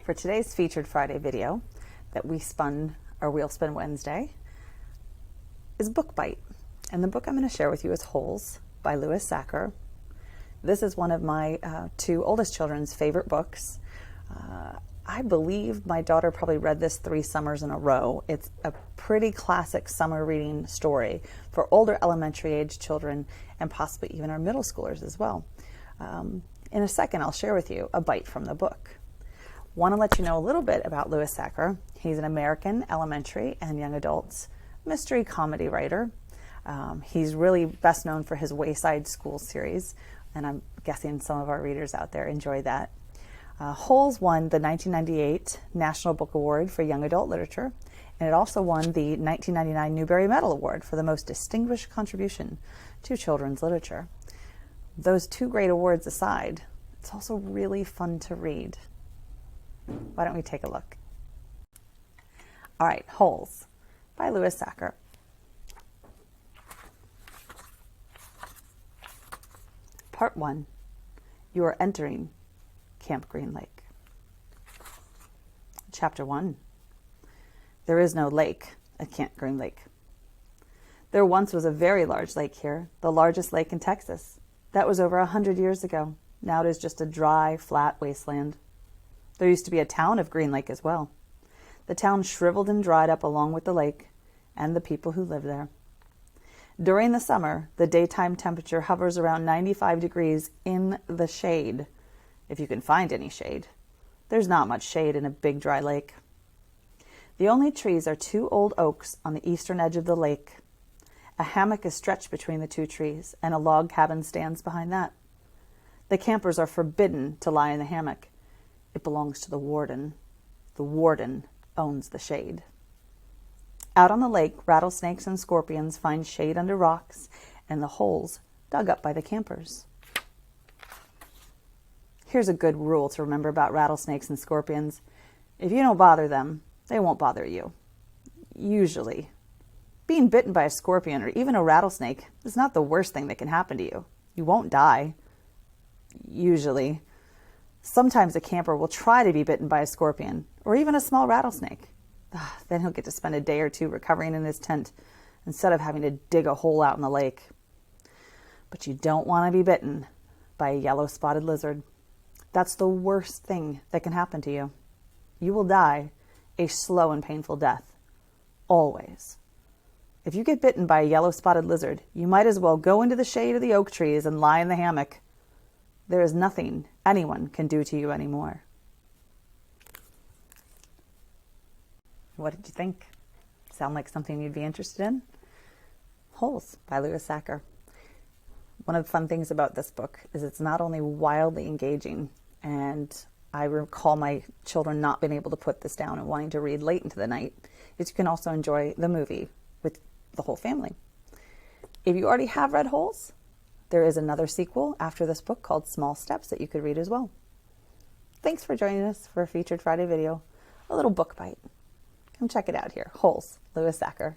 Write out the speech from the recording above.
For today's Featured Friday video that we'll spin Wednesday is Book Bite. And the book I'm going to share with you is Holes by Louis Sachar. This is one of my two oldest children's favorite books. I believe my daughter probably read this 3 summers in a row. It's a pretty classic summer reading story for older elementary age children and possibly even our middle schoolers as well. In a second, I'll share with you a bite from the book. Want to let you know a little bit about Louis Sachar. He's an American elementary and young adults mystery comedy writer. He's really best known for his Wayside School series, and I'm guessing some of our readers out there enjoy that. Holes won the 1998 National Book Award for Young Adult Literature, and it also won the 1999 Newbery Medal Award for the most distinguished contribution to children's literature. Those 2 great awards aside, it's also really fun to read. Why don't we take a look? All right, Holes by Louis Sachar. Part 1. You are entering Camp Green Lake. Chapter 1. There is no lake at Camp Green Lake. There once was a very large lake here, the largest lake in Texas. That was over 100 years ago. Now it is just a dry, flat wasteland. There used to be a town of Green Lake as well. The town shriveled and dried up along with the lake and the people who live there. During the summer, the daytime temperature hovers around 95 degrees in the shade, if you can find any shade. There's not much shade in a big dry lake. The only trees are 2 old oaks on the eastern edge of the lake. A hammock is stretched between the 2 trees, and a log cabin stands behind that. The campers are forbidden to lie in the hammock. It belongs to the warden. The warden owns the shade. Out on the lake, rattlesnakes and scorpions find shade under rocks and the holes dug up by the campers. Here's a good rule to remember about rattlesnakes and scorpions. If you don't bother them, they won't bother you. Usually. Being bitten by a scorpion or even a rattlesnake is not the worst thing that can happen to you. You won't die. Usually. Sometimes a camper will try to be bitten by a scorpion or even a small rattlesnake. Then he'll get to spend a day or 2 recovering in his tent instead of having to dig a hole out in the lake. But you don't want to be bitten by a yellow-spotted lizard. That's the worst thing that can happen to you. You will die a slow and painful death. Always. If you get bitten by a yellow-spotted lizard, you might as well go into the shade of the oak trees and lie in the hammock. There is nothing anyone can do to you anymore. What did you think? Sound like something you'd be interested in? Holes by Louis Sachar. One of the fun things about this book is it's not only wildly engaging, and I recall my children not being able to put this down and wanting to read late into the night, is you can also enjoy the movie with the whole family. If you already have read Holes, there is another sequel after this book called Small Steps that you could read as well. Thanks for joining us for a Featured Friday video, a little book bite. Come check it out here. Holes, Louis Sachar.